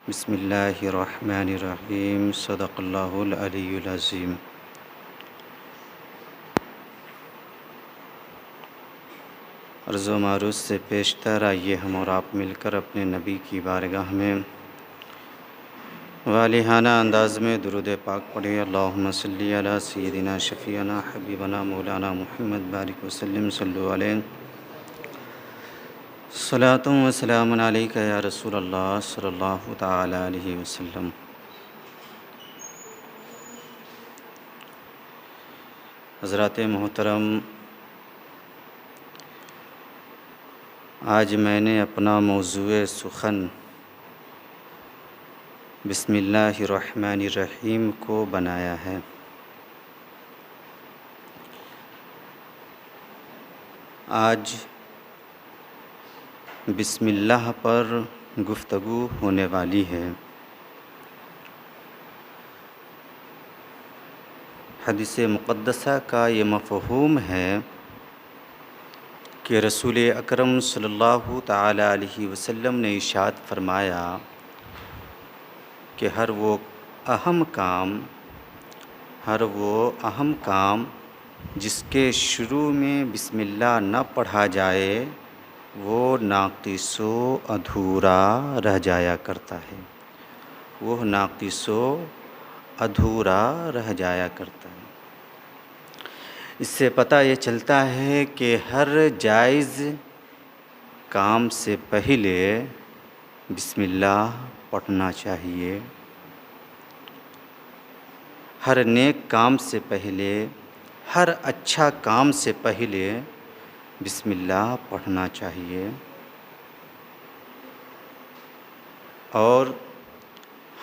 بسم اللہ الرحمن الرحیم، صدق اللہ العلی العظیم۔ عرض و معروض سے پیشتر آئیے ہم اور آپ مل کر اپنے نبی کی بارگاہ میں والہانہ انداز میں درود پاک پڑھیں۔ اللہم صلی علی سیدنا شفیعنا حبیبنا مولانا محمد بارک وسلم، صلو علیہ صلاۃ و سلام علیک یا رسول اللہ صلی اللہ تعالی علیہ وسلم۔ حضرات محترم، آج میں نے اپنا موضوع سخن بسم اللہ الرحمن الرحیم کو بنایا ہے۔ آج بسم اللہ پر گفتگو ہونے والی ہے۔ حدیث مقدسہ کا یہ مفہوم ہے کہ رسول اکرم صلی اللہ تعالی علیہ وسلم نے ارشاد فرمایا کہ ہر وہ اہم کام جس کے شروع میں بسم اللہ نہ پڑھا جائے وہ ناقص و ادھورا رہ جایا کرتا ہے، اس سے پتہ یہ چلتا ہے کہ ہر جائز کام سے پہلے بسم اللہ پڑھنا چاہیے، ہر نیک کام سے پہلے، ہر اچھا کام سے پہلے بسم اللہ پڑھنا چاہیے، اور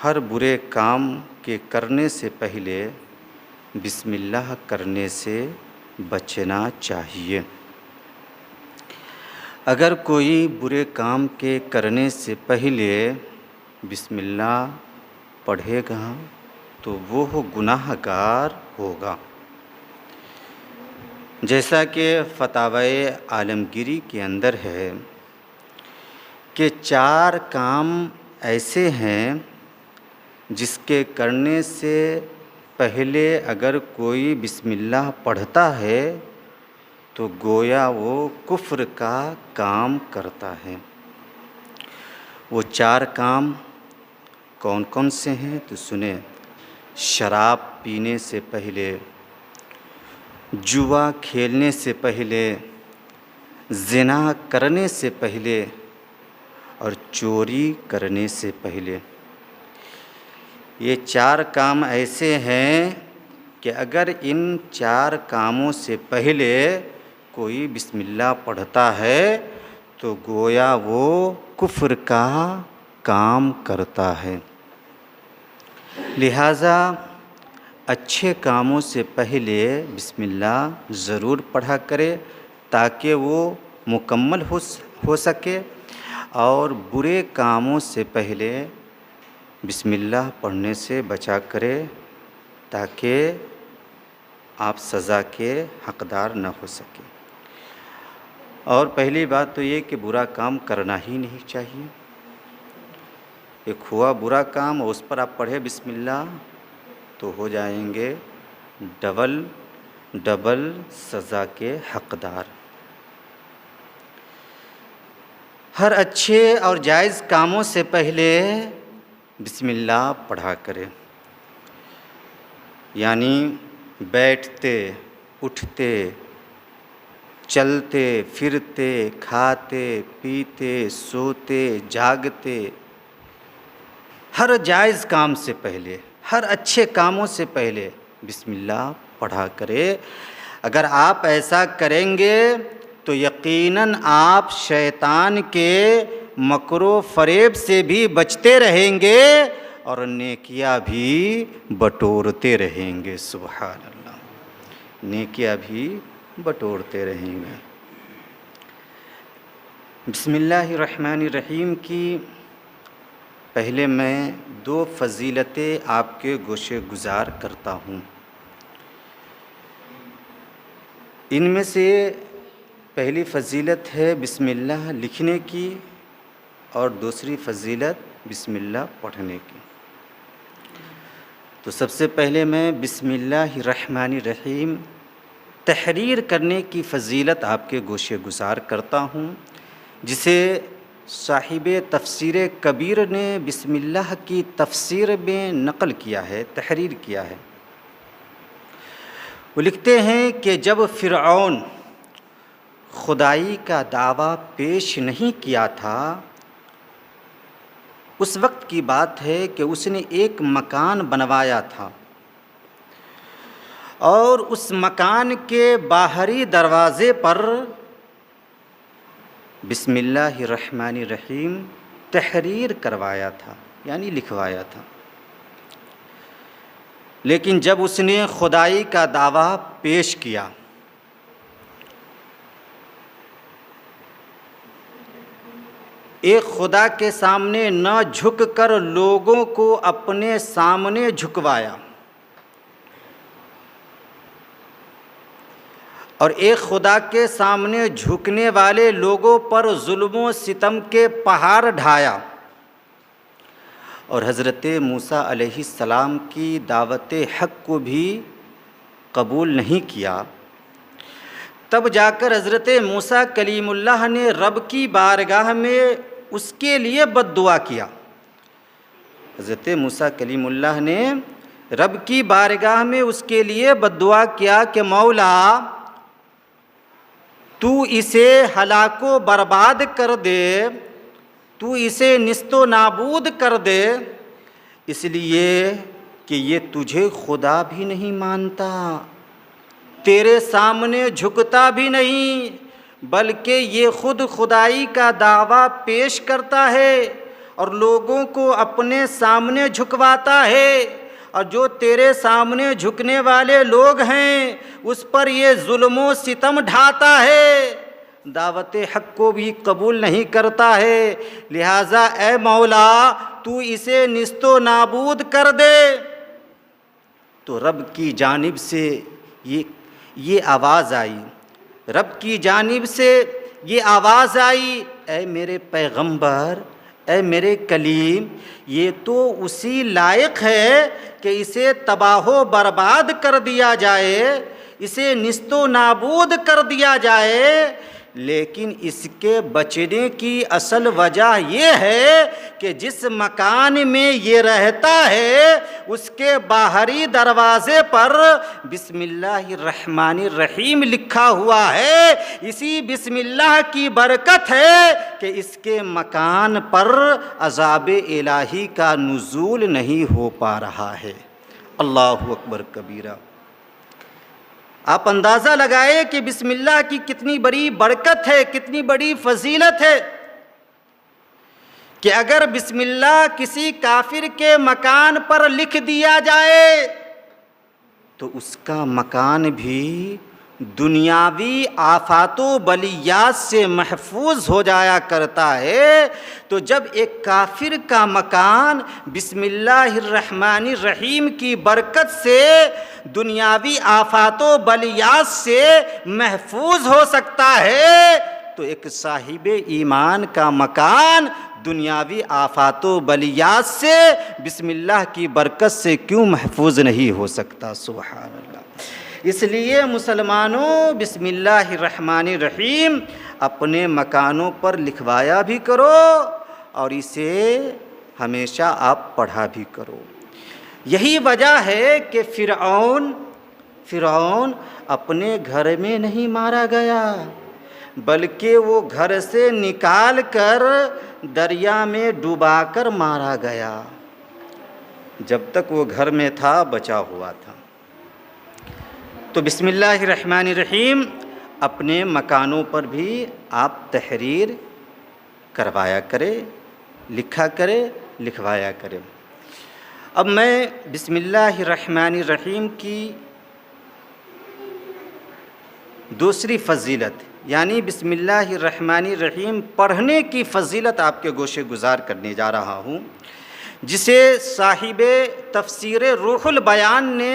ہر برے کام کے کرنے سے پہلے بسم اللہ کرنے سے بچنا چاہیے۔ اگر کوئی برے کام کے کرنے سے پہلے بسم اللہ پڑھے گا تو وہ گناہ گار ہوگا، جیسا کہ فتاوی عالمگیری کے اندر ہے کہ 4 کام ایسے ہیں جس کے کرنے سے پہلے اگر کوئی بسم اللہ پڑھتا ہے تو گویا وہ کفر کا کام کرتا ہے۔ وہ 4 کام کون کون سے ہیں تو سنیں۔ شراب پینے سے پہلے، جوا کھیلنے سے پہلے، زنا کرنے سے پہلے اور چوری کرنے سے پہلے۔ یہ 4 کام ایسے ہیں کہ اگر ان 4 کاموں سے پہلے کوئی بسم اللہ پڑھتا ہے تو گویا وہ کفر کا کام کرتا ہے۔ لہٰذا اچھے کاموں سے پہلے بسم اللہ ضرور پڑھا کرے تاکہ وہ مکمل ہو سکے، اور برے کاموں سے پہلے بسم اللہ پڑھنے سے بچا کرے تاکہ آپ سزا کے حقدار نہ ہو سکے۔ اور پہلی بات تو یہ کہ برا کام کرنا ہی نہیں چاہیے۔ ایک ہوا برا کام اور اس پر آپ پڑھے بسم اللہ تو ہو جائیں گے ڈبل سزا کے حقدار۔ ہر اچھے اور جائز کاموں سے پہلے بسم اللہ پڑھا کرے، یعنی بیٹھتے، اٹھتے، چلتے پھرتے، کھاتے پیتے، سوتے جاگتے، ہر جائز کام سے پہلے، ہر اچھے کاموں سے پہلے بسم اللہ پڑھا کرے۔ اگر آپ ایسا کریں گے تو یقیناً آپ شیطان کے مکر و فریب سے بھی بچتے رہیں گے اور نیکیاں بھی بٹورتے رہیں گے۔ سبحان اللہ، نیکیاں بھی بٹورتے رہیں گے۔ بسم اللہ الرحمن الرحیم کی پہلے میں 2 فضیلتیں آپ کے گوشے گزار کرتا ہوں۔ ان میں سے پہلی فضیلت ہے بسم اللہ لکھنے کی، اور دوسری فضیلت بسم اللہ پڑھنے کی۔ تو سب سے پہلے میں بسم اللہ الرحمن الرحیم تحریر کرنے کی فضیلت آپ کے گوشے گزار کرتا ہوں، جسے صاحب تفسیر کبیر نے بسم اللہ کی تفسیر میں نقل کیا ہے، تحریر کیا ہے۔ وہ لکھتے ہیں کہ جب فرعون خدائی کا دعویٰ پیش نہیں کیا تھا، اس وقت کی بات ہے کہ اس نے ایک مکان بنوایا تھا، اور اس مکان کے باہری دروازے پر بسم اللہ الرحمن الرحیم تحریر کروایا تھا، یعنی لکھوایا تھا۔ لیکن جب اس نے خدائی کا دعویٰ پیش کیا، ایک خدا کے سامنے نہ جھک کر لوگوں کو اپنے سامنے جھکوایا، اور ایک خدا کے سامنے جھکنے والے لوگوں پر ظلم و ستم کے پہاڑ ڈھایا، اور حضرت موسیٰ علیہ السلام کی دعوت حق کو بھی قبول نہیں کیا، تب جا کر حضرت موسیٰ کلیم اللہ نے رب کی بارگاہ میں اس کے لیے بد دعا کیا۔ حضرت موسیٰ کلیم اللہ نے رب کی بارگاہ میں اس کے لیے بد دعا کیا کہ مولا تو اسے ہلاک و برباد کر دے، تو اسے نیست و نابود کر دے، اس لیے کہ یہ تجھے خدا بھی نہیں مانتا، تیرے سامنے جھکتا بھی نہیں، بلکہ یہ خود خدائی کا دعویٰ پیش کرتا ہے اور لوگوں کو اپنے سامنے جھکواتا ہے، اور جو تیرے سامنے جھکنے والے لوگ ہیں اس پر یہ ظلم و ستم ڈھاتا ہے، دعوت حق کو بھی قبول نہیں کرتا ہے، لہٰذا اے مولا تو اسے نیست و نابود کر دے۔ تو رب کی جانب سے یہ آواز آئی، رب کی جانب سے یہ آواز آئی، اے میرے پیغمبر، اے میرے کلیم، یہ تو اسی لائق ہے کہ اسے تباہ و برباد کر دیا جائے، اسے نیست و نابود کر دیا جائے، لیکن اس کے بچنے کی اصل وجہ یہ ہے کہ جس مکان میں یہ رہتا ہے اس کے باہری دروازے پر بسم اللہ الرحمن الرحیم لکھا ہوا ہے، اسی بسم اللہ کی برکت ہے کہ اس کے مکان پر عذاب الہی کا نزول نہیں ہو پا رہا ہے۔ اللہ اکبر کبیرہ۔ آپ اندازہ لگائیں کہ بسم اللہ کی کتنی بڑی برکت ہے، کتنی بڑی فضیلت ہے، کہ اگر بسم اللہ کسی کافر کے مکان پر لکھ دیا جائے تو اس کا مکان بھی دنیاوی آفات و بلیات سے محفوظ ہو جایا کرتا ہے۔ تو جب ایک کافر کا مکان بسم اللہ الرحمن الرحیم کی برکت سے دنیاوی آفات و بلیات سے محفوظ ہو سکتا ہے، تو ایک صاحب ایمان کا مکان دنیاوی آفات و بلیات سے بسم اللہ کی برکت سے کیوں محفوظ نہیں ہو سکتا؟ سبحان اللہ۔ اس لیے مسلمانوں بسم اللہ الرحمن الرحیم اپنے مکانوں پر لکھوایا بھی کرو اور اسے ہمیشہ آپ پڑھا بھی کرو۔ یہی وجہ ہے کہ فرعون اپنے گھر میں نہیں مارا گیا، بلکہ وہ گھر سے نکال کر دریا میں ڈبا کر مارا گیا، جب تک وہ گھر میں تھا بچا ہوا تھا۔ تو بسم اللہ الرحمن الرحیم اپنے مکانوں پر بھی آپ تحریر کروایا کرے، لکھا کرے، لکھوایا کرے۔ اب میں بسم اللہ الرحمن الرحیم کی دوسری فضیلت یعنی بسم اللہ الرحمن الرحیم پڑھنے کی فضیلت آپ کے گوشے گزار کرنے جا رہا ہوں، جسے صاحب تفسیر روح البیان نے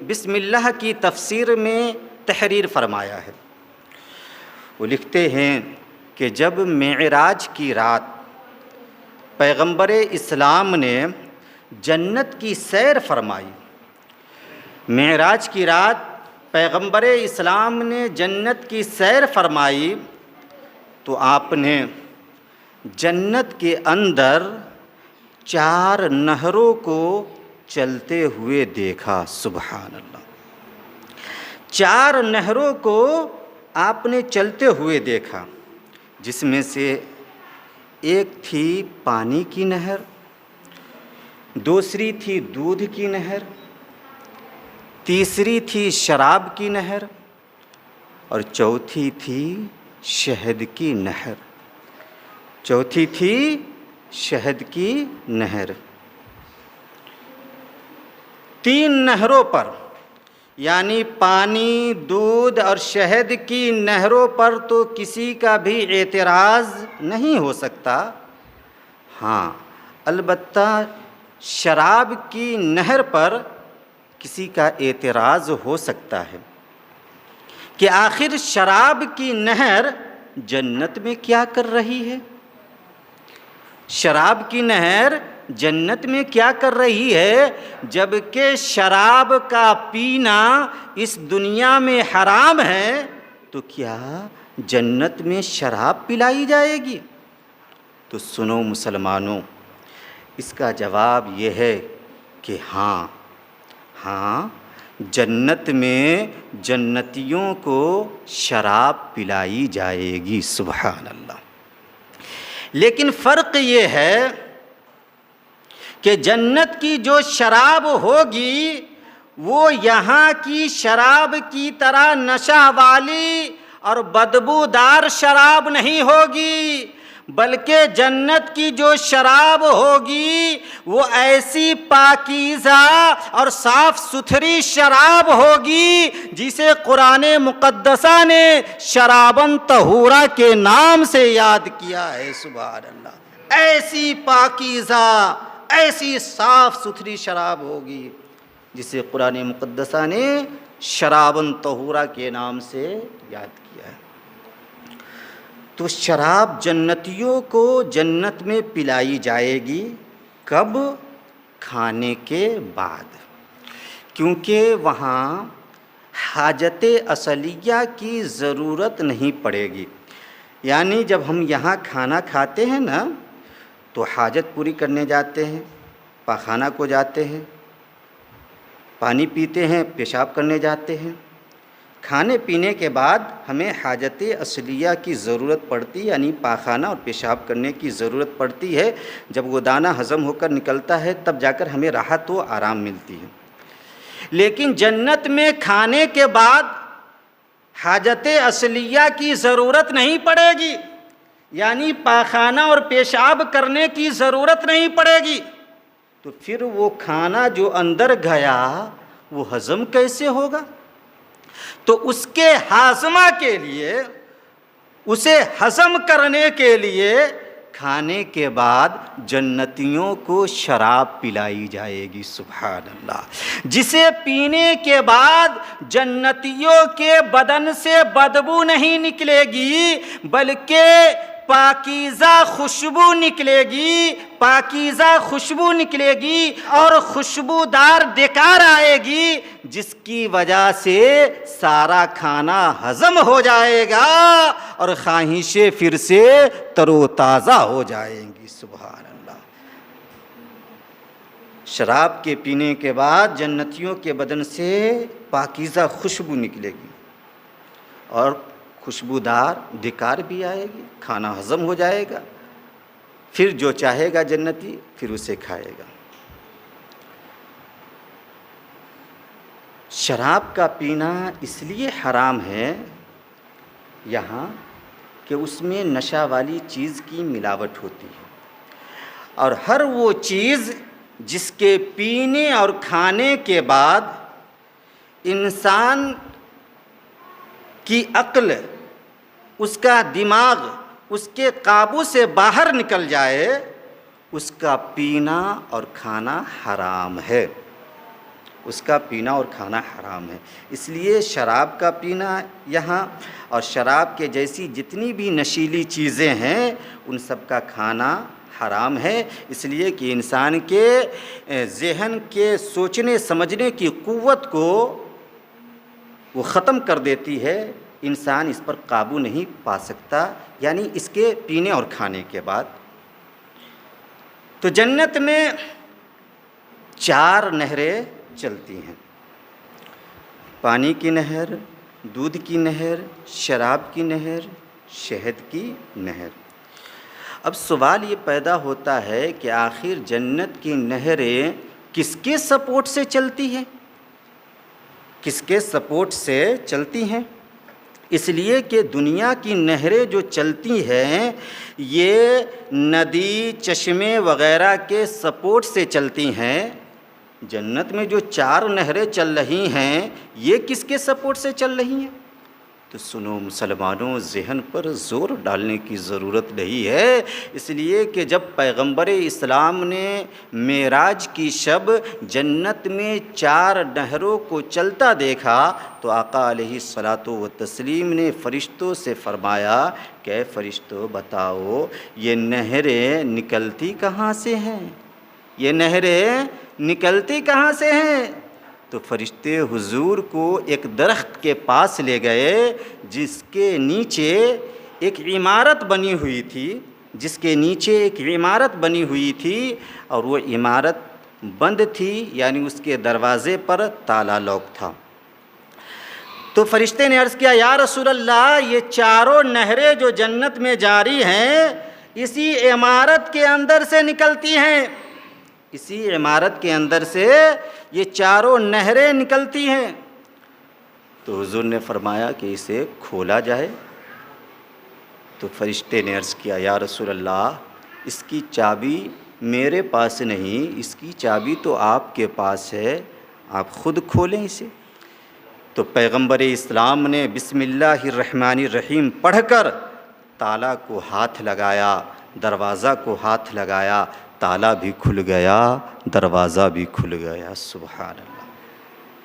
بسم اللہ کی تفسیر میں تحریر فرمایا ہے۔ وہ لکھتے ہیں کہ جب معراج کی رات پیغمبر اسلام نے جنت کی سیر فرمائی، معراج کی رات پیغمبر اسلام نے جنت کی سیر فرمائی تو آپ نے جنت کے اندر 4 نہروں کو چلتے ہوئے دیکھا۔ سبحان اللہ، 4 نہروں کو آپ نے چلتے ہوئے دیکھا، جس میں سے ایک تھی پانی کی نہر، دوسری تھی دودھ کی نہر، تیسری تھی شراب کی نہر، اور چوتھی تھی شہد کی نہر۔ چوتھی تھی شہد کی نہر۔ 3 نہروں پر، یعنی پانی، دودھ اور شہد کی نہروں پر تو کسی کا بھی اعتراض نہیں ہو سکتا، ہاں البتہ شراب کی نہر پر کسی کا اعتراض ہو سکتا ہے کہ آخر شراب کی نہر جنت میں کیا کر رہی ہے؟ شراب کی نہر جنت میں کیا کر رہی ہے جبکہ شراب کا پینا اس دنیا میں حرام ہے، تو کیا جنت میں شراب پلائی جائے گی؟ تو سنو مسلمانوں، اس کا جواب یہ ہے کہ ہاں جنت میں جنتیوں کو شراب پلائی جائے گی۔ سبحان اللہ۔ لیکن فرق یہ ہے کہ جنت کی جو شراب ہوگی وہ یہاں کی شراب کی طرح نشہ والی اور بدبودار شراب نہیں ہوگی، بلکہ جنت کی جو شراب ہوگی وہ ایسی پاکیزہ اور صاف ستھری شراب ہوگی جسے قرآن مقدسہ نے شراباً طہورا کے نام سے یاد کیا ہے۔ سبحان اللہ، ایسی پاکیزہ، ایسی صاف ستھری شراب ہوگی جسے قرآن مقدسہ نے شراباً طہورا کے نام سے یاد کیا ہے۔ تو شراب جنتیوں کو جنت میں پلائی جائے گی، کب؟ کھانے کے بعد، کیونکہ وہاں حاجت اصلیہ کی ضرورت نہیں پڑے گی۔ یعنی جب ہم یہاں کھانا کھاتے ہیں نا تو حاجت پوری کرنے جاتے ہیں، پاخانہ کو جاتے ہیں، پانی پیتے ہیں، پیشاب کرنے جاتے ہیں۔ کھانے پینے کے بعد ہمیں حاجت اصلیہ کی ضرورت پڑتی، یعنی پاخانہ اور پیشاب کرنے کی ضرورت پڑتی ہے۔ جب وہ دانہ ہضم ہو کر نکلتا ہے تب جا کر ہمیں راحت و آرام ملتی ہے۔ لیکن جنت میں کھانے کے بعد حاجت اصلیہ کی ضرورت نہیں پڑے گی، یعنی پاخانہ اور پیشاب کرنے کی ضرورت نہیں پڑے گی۔ تو پھر وہ کھانا جو اندر گیا وہ ہضم کیسے ہوگا؟ تو اس کے ہاضمہ کے لیے، اسے ہضم کرنے کے لیے کھانے کے بعد جنتیوں کو شراب پلائی جائے گی۔ سبحان اللہ، جسے پینے کے بعد جنتیوں کے بدن سے بدبو نہیں نکلے گی بلکہ پاکیزہ خوشبو نکلے گی، پاکیزہ خوشبو نکلے گی اور خوشبودار ڈکار آئے گی، جس کی وجہ سے سارا کھانا ہضم ہو جائے گا اور خواہشیں پھر سے تر و تازہ ہو جائیں گی۔ سبحان اللہ۔ شراب کے پینے کے بعد جنتیوں کے بدن سے پاکیزہ خوشبو نکلے گی اور خوشبودار ڈکار بھی آئے گی، کھانا ہضم ہو جائے گا، پھر جو چاہے گا جنتی پھر اسے کھائے گا۔ شراب کا پینا اس لیے حرام ہے یہاں کہ اس میں نشہ والی چیز کی ملاوٹ ہوتی ہے، اور ہر وہ چیز جس کے پینے اور کھانے کے بعد انسان کی عقل، اس کا دماغ اس کے قابو سے باہر نکل جائے، اس کا پینا اور کھانا حرام ہے، اس کا پینا اور کھانا حرام ہے۔ اس لیے شراب کا پینا یہاں اور شراب کے جیسی جتنی بھی نشیلی چیزیں ہیں ان سب کا کھانا حرام ہے، اس لیے کہ انسان کے ذہن کے سوچنے سمجھنے کی قوت کو وہ ختم کر دیتی ہے، انسان اس پر قابو نہیں پا سکتا، یعنی اس کے پینے اور کھانے کے بعد۔ تو جنت میں 4 نہریں چلتی ہیں، پانی کی نہر، دودھ کی نہر، شراب کی نہر، شہد کی نہر۔ اب سوال یہ پیدا ہوتا ہے کہ آخر جنت کی نہریں کس کے سپورٹ سے چلتی ہیں؟ کس کے سپورٹ سے چلتی ہیں؟ اس لیے کہ دنیا کی نہریں جو چلتی ہیں یہ ندی، چشمے وغیرہ کے سپورٹ سے چلتی ہیں۔ جنت میں جو 4 نہریں چل رہی ہیں یہ کس کے سپورٹ سے چل رہی ہیں؟ تو سنو مسلمانوں، ذہن پر زور ڈالنے کی ضرورت نہیں ہے، اس لیے کہ جب پیغمبر اسلام نے معراج کی شب جنت میں 4 نہروں کو چلتا دیکھا تو آقا علیہ الصلاۃ والتسلیم نے فرشتوں سے فرمایا کہ اے فرشتوں بتاؤ یہ نہریں نکلتی کہاں سے ہیں؟ یہ نہریں نکلتی کہاں سے ہیں؟ تو فرشتے حضور کو ایک درخت کے پاس لے گئے جس کے نیچے ایک عمارت بنی ہوئی تھی، اور وہ عمارت بند تھی، یعنی اس کے دروازے پر تالا لاک تھا۔ تو فرشتے نے عرض کیا یا رسول اللہ یہ 4 نہریں جو جنت میں جاری ہیں اسی عمارت کے اندر سے نکلتی ہیں، اسی عمارت کے اندر سے یہ 4 نہریں نکلتی ہیں۔ تو حضور نے فرمایا کہ اسے کھولا جائے۔ تو فرشتے نے عرض کیا یا رسول اللہ اس کی چابی میرے پاس نہیں، اس کی چابی تو آپ کے پاس ہے، آپ خود کھولیں اسے۔ تو پیغمبر اسلام نے بسم اللہ الرحمن الرحیم پڑھ کر تالا کو ہاتھ لگایا، دروازہ کو ہاتھ لگایا، تالا بھی کھل گیا، دروازہ بھی کھل گیا۔ سبحان اللہ،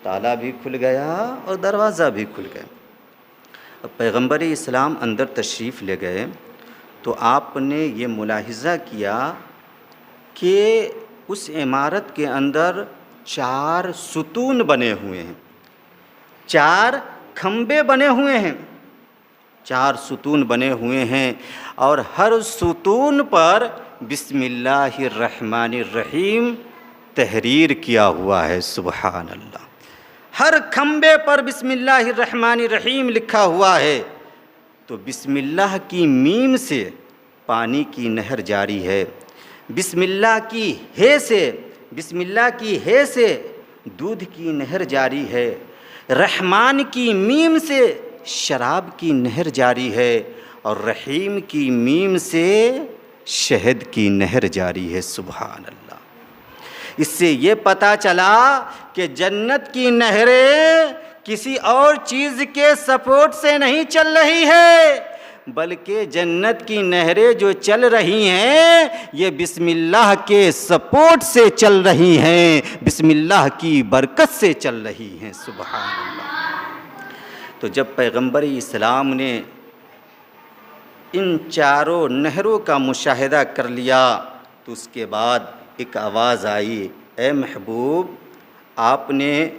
تالا بھی کھل گیا اور دروازہ بھی کھل گیا۔ اب پیغمبر اسلام اندر تشریف لے گئے تو آپ نے یہ ملاحظہ کیا کہ اس عمارت کے اندر 4 ستون بنے ہوئے ہیں، 4 کھمبے بنے ہوئے ہیں، 4 ستون بنے ہوئے ہیں، اور ہر ستون پر بسم اللہ الرحمن الرحیم تحریر کیا ہوا ہے۔ سبحان اللہ، ہر کھمبے پر بسم اللہ الرحمن الرحیم لکھا ہوا ہے۔ تو بسم اللہ کی میم سے پانی کی نہر جاری ہے، بسم اللہ کی ہے سے دودھ کی نہر جاری ہے، رحمان کی میم سے شراب کی نہر جاری ہے، اور رحیم کی میم سے شہد کی نہر جاری ہے۔ سبحان اللہ، اس سے یہ پتہ چلا کہ جنت کی نہریں کسی اور چیز کے سپورٹ سے نہیں چل رہی ہے، بلکہ جنت کی نہریں جو چل رہی ہیں یہ بسم اللہ کے سپورٹ سے چل رہی ہیں، بسم اللہ کی برکت سے چل رہی ہیں۔ سبحان اللہ۔ تو جب پیغمبر اسلام نے ان 4 نہروں کا مشاہدہ کر لیا تو اس کے بعد ایک آواز آئی، اے محبوب آپ نے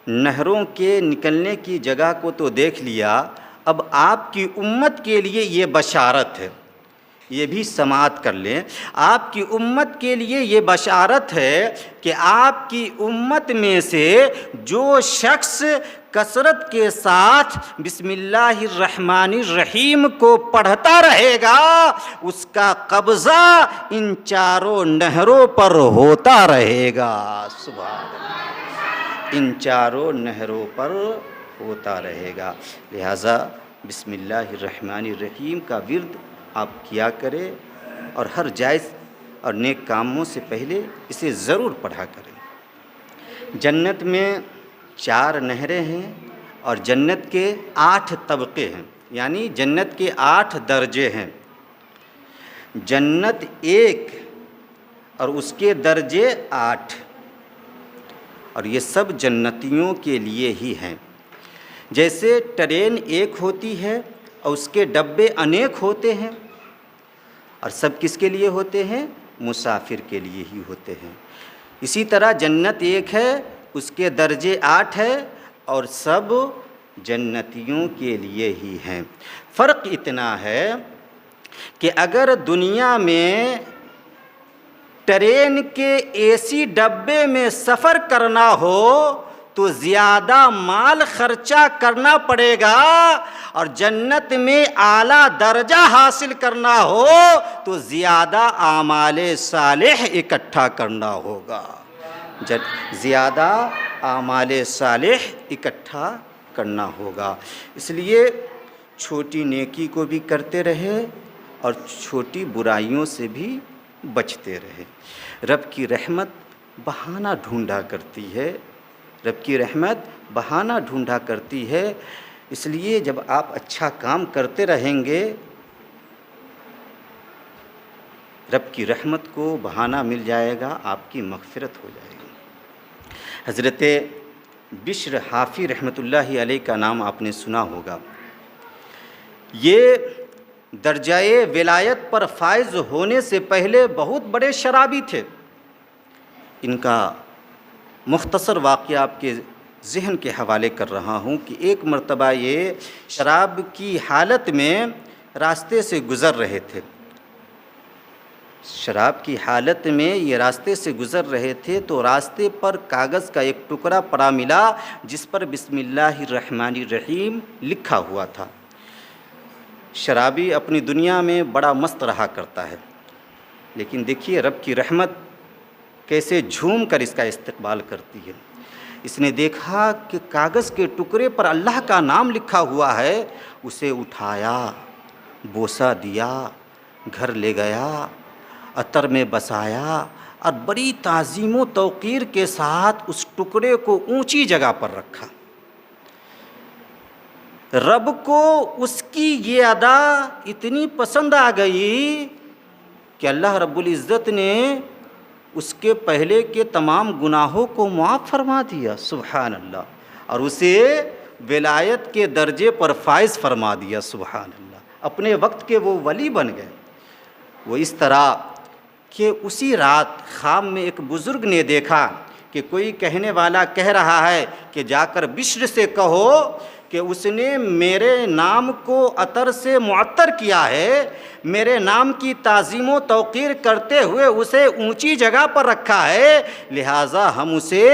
نہروں کے نکلنے کی جگہ کو تو دیکھ لیا، اب آپ کی امت کے لیے یہ بشارت ہے، یہ بھی سماعت کر لیں، آپ کی امت کے لیے یہ بشارت ہے کہ آپ کی امت میں سے جو شخص کثرت کے ساتھ بسم اللہ الرحمن الرحیم کو پڑھتا رہے گا اس کا قبضہ ان 4 نہروں پر ہوتا رہے گا۔ سبحان اللہ، ان 4 نہروں پر ہوتا رہے گا۔ لہٰذا بسم اللہ الرحمن الرحیم کا ورد آپ کیا کریں اور ہر جائز اور نیک کاموں سے پہلے اسے ضرور پڑھا کریں۔ جنت میں 4 نہریں ہیں اور جنت کے 8 طبقے ہیں، یعنی جنت کے 8 درجے ہیں۔ جنت 1 اور اس کے درجے 8، اور یہ سب جنتیوں کے لیے ہی ہیں۔ جیسے ٹرین 1 ہوتی ہے اور اس کے ڈبے انیک ہوتے ہیں، اور سب کس کے لیے ہوتے ہیں؟ مسافر کے لیے ہی ہوتے ہیں۔ اسی طرح جنت ایک ہے، اس کے درجے 8 ہے، اور سب جنتیوں کے لیے ہی ہیں۔ فرق اتنا ہے کہ اگر دنیا میں ٹرین کے اے سی ڈبے میں سفر کرنا ہو تو زیادہ مال خرچہ کرنا پڑے گا، اور جنت میں اعلیٰ درجہ حاصل کرنا ہو تو زیادہ اعمال صالح اکٹھا کرنا ہوگا، زیادہ اعمال صالح اکٹھا کرنا ہوگا۔ اس لیے چھوٹی نیکی کو بھی کرتے رہے اور چھوٹی برائیوں سے بھی بچتے رہے۔ رب کی رحمت بہانہ ڈھونڈا کرتی ہے، رب کی رحمت بہانہ ڈھونڈا کرتی ہے۔ اس لیے جب آپ اچھا کام کرتے رہیں گے، رب کی رحمت کو بہانہ مل جائے گا، آپ کی مغفرت ہو جائے گی۔ حضرت بشر حافی رحمۃ اللہ علیہ کا نام آپ نے سنا ہوگا۔ یہ درجۂ ولایت پر فائز ہونے سے پہلے بہت بڑے شرابی تھے۔ ان کا مختصر واقعہ آپ کے ذہن کے حوالے کر رہا ہوں کہ ایک مرتبہ یہ شراب کی حالت میں راستے سے گزر رہے تھے، شراب کی حالت میں یہ راستے سے گزر رہے تھے تو راستے پر کاغذ کا ایک ٹکڑا پڑا ملا جس پر بسم اللہ الرحمن الرحیم لکھا ہوا تھا۔ شرابی اپنی دنیا میں بڑا مست رہا کرتا ہے، لیکن دیکھیے رب کی رحمت کیسے جھوم کر اس کا استقبال کرتی ہے۔ اس نے دیکھا کہ کاغذ کے ٹکڑے پر اللہ کا نام لکھا ہوا ہے، اسے اٹھایا، بوسہ دیا، گھر لے گیا، عطر میں بسایا اور بڑی تعظیم و توقیر کے ساتھ اس ٹکڑے کو اونچی جگہ پر رکھا۔ رب کو اس کی یہ ادا اتنی پسند آ گئی کہ اللہ رب العزت نے اس کے پہلے کے تمام گناہوں کو معاف فرما دیا، سبحان اللہ، اور اسے ولایت کے درجے پر فائز فرما دیا، سبحان اللہ۔ اپنے وقت کے وہ ولی بن گئے۔ وہ اس طرح کہ اسی رات خواب میں ایک بزرگ نے دیکھا کہ کوئی کہنے والا کہہ رہا ہے کہ جا کر بشر سے کہو کہ اس نے میرے نام کو عطر سے معطر کیا ہے، میرے نام کی تعظیم و توقیر کرتے ہوئے اسے اونچی جگہ پر رکھا ہے، لہٰذا ہم اسے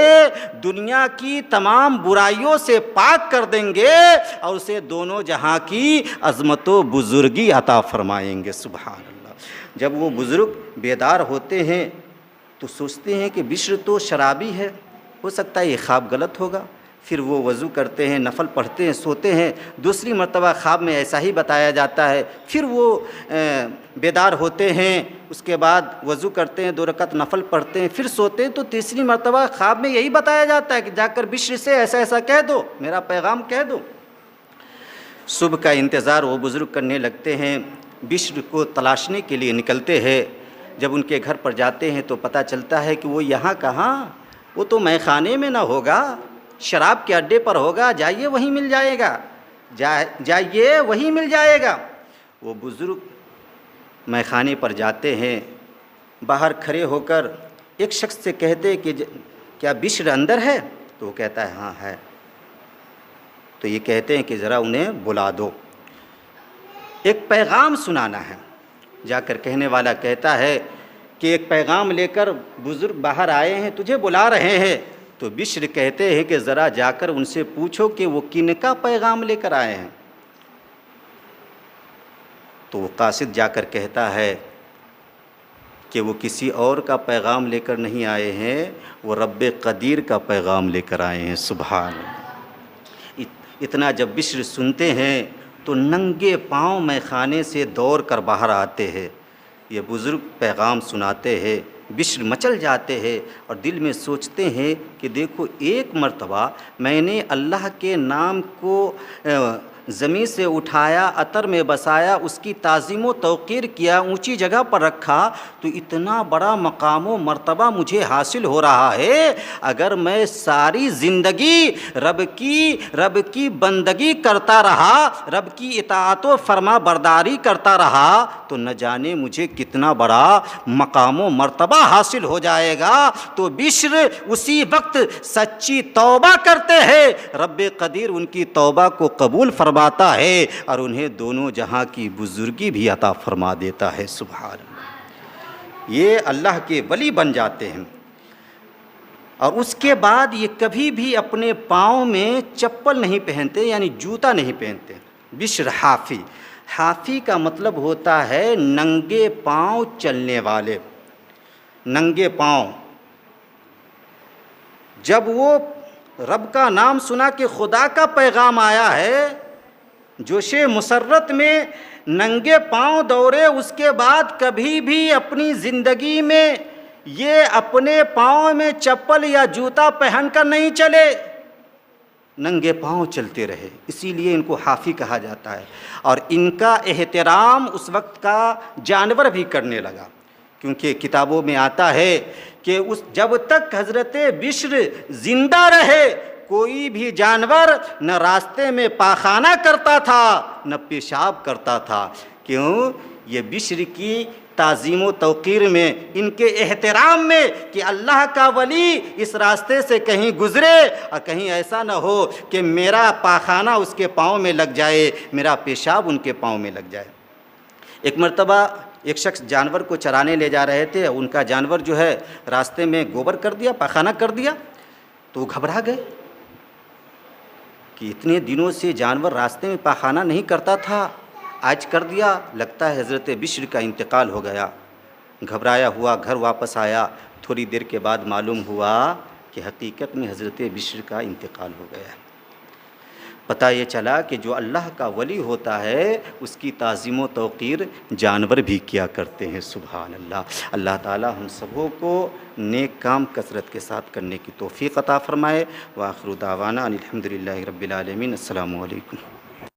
دنیا کی تمام برائیوں سے پاک کر دیں گے اور اسے دونوں جہاں کی عظمت و بزرگی عطا فرمائیں گے، سبحان اللہ۔ جب وہ بزرگ بیدار ہوتے ہیں تو سوچتے ہیں کہ بشر تو شرابی ہے، ہو سکتا ہے یہ خواب غلط ہوگا۔ پھر وہ وضو کرتے ہیں، نفل پڑھتے ہیں، سوتے ہیں۔ دوسری مرتبہ خواب میں ایسا ہی بتایا جاتا ہے، پھر وہ بیدار ہوتے ہیں، اس کے بعد وضو کرتے ہیں، 2 رکعت نفل پڑھتے ہیں، پھر سوتے ہیں تو تیسری مرتبہ خواب میں یہی بتایا جاتا ہے کہ جا کر بشر سے ایسا ایسا کہہ دو، میرا پیغام کہہ دو۔ صبح کا انتظار وہ بزرگ کرنے لگتے ہیں، بشر کو تلاشنے کے لیے نکلتے ہیں۔ جب ان کے گھر پر جاتے ہیں تو پتہ چلتا ہے کہ وہ یہاں کہاں، وہ تو مے خانے میں نہ ہوگا، شراب کے اڈے پر ہوگا، جائیے وہیں مل جائے گا، جائیے وہیں مل جائے گا۔ وہ بزرگ مے خانے پر جاتے ہیں، باہر کھڑے ہو کر ایک شخص سے کہتے کہ کیا بشر اندر ہے؟ تو وہ کہتا ہے ہاں ہے۔ تو یہ کہتے ہیں کہ ذرا انہیں بلا دو، ایک پیغام سنانا ہے۔ جا کر کہنے والا کہتا ہے کہ ایک پیغام لے کر بزرگ باہر آئے ہیں، تجھے بلا رہے ہیں۔ تو بشر کہتے ہیں کہ ذرا جا کر ان سے پوچھو کہ وہ کن کا پیغام لے کر آئے ہیں۔ تو وہ قاصد جا کر کہتا ہے کہ وہ کسی اور کا پیغام لے کر نہیں آئے ہیں، وہ رب قدیر کا پیغام لے کر آئے ہیں، سبحان اللہ۔ اتنا جب بشر سنتے ہیں تو ننگے پاؤں مے خانے سے دوڑ کر باہر آتے ہیں۔ یہ بزرگ پیغام سناتے ہیں، بشر مچل جاتے ہیں اور دل میں سوچتے ہیں کہ دیکھو ایک مرتبہ میں نے اللہ کے نام کو زمین سے اٹھایا، عطر میں بسایا، اس کی تعظیم و توقیر کیا، اونچی جگہ پر رکھا، تو اتنا بڑا مقام و مرتبہ مجھے حاصل ہو رہا ہے۔ اگر میں ساری زندگی رب کی بندگی کرتا رہا، رب کی اطاعت و فرما برداری کرتا رہا، تو نہ جانے مجھے کتنا بڑا مقام و مرتبہ حاصل ہو جائے گا۔ تو بشر اسی وقت سچی توبہ کرتے ہیں، رب قدیر ان کی توبہ کو قبول فرماتا ہے اور انہیں دونوں جہاں کی بزرگی بھی عطا فرما دیتا ہے۔ سبحان اللہ، یہ اللہ کے ولی بن جاتے ہیں۔ اور اس کے بعد یہ کبھی بھی اپنے پاؤں میں چپل نہیں پہنتے، یعنی جوتا نہیں پہنتے۔ بشر حافی، حافی کا مطلب ہوتا ہے ننگے پاؤں چلنے والے، ننگے پاؤں۔ جب وہ رب کا نام سنا کہ خدا کا پیغام آیا ہے، جوش مسرت میں ننگے پاؤں دوڑے، اس کے بعد کبھی بھی اپنی زندگی میں یہ اپنے پاؤں میں چپل یا جوتا پہن کر نہیں چلے، ننگے پاؤں چلتے رہے، اسی لیے ان کو حافی کہا جاتا ہے۔ اور ان کا احترام اس وقت کا جانور بھی کرنے لگا، کیونکہ کتابوں میں آتا ہے کہ جب تک حضرت بشر زندہ رہے، کوئی بھی جانور نہ راستے میں پاخانہ کرتا تھا نہ پیشاب کرتا تھا۔ کیوں؟ یہ بشر کی تعظیم و توقیر میں، ان کے احترام میں، کہ اللہ کا ولی اس راستے سے کہیں گزرے اور کہیں ایسا نہ ہو کہ میرا پاخانہ اس کے پاؤں میں لگ جائے، میرا پیشاب ان کے پاؤں میں لگ جائے۔ ایک مرتبہ ایک شخص جانور کو چرانے لے جا رہے تھے، ان کا جانور جو ہے راستے میں گوبر کر دیا، پاخانہ کر دیا، تو وہ گھبرا گئے کہ اتنے دنوں سے جانور راستے میں پاخانہ نہیں کرتا تھا، آج کر دیا، لگتا ہے حضرت بشر کا انتقال ہو گیا۔ گھبرایا ہوا گھر واپس آیا، تھوڑی دیر کے بعد معلوم ہوا کہ حقیقت میں حضرت بشر کا انتقال ہو گیا۔ پتہ یہ چلا کہ جو اللہ کا ولی ہوتا ہے اس کی تعظیم و توقیر جانور بھی کیا کرتے ہیں۔ سبحان اللہ۔ اللہ تعالی ہم سبوں کو نیک کام کثرت کے ساتھ کرنے کی توفیق عطا فرمائے۔ وآخر دعوانا ان الحمد للہ رب العالمین۔ السلام علیکم۔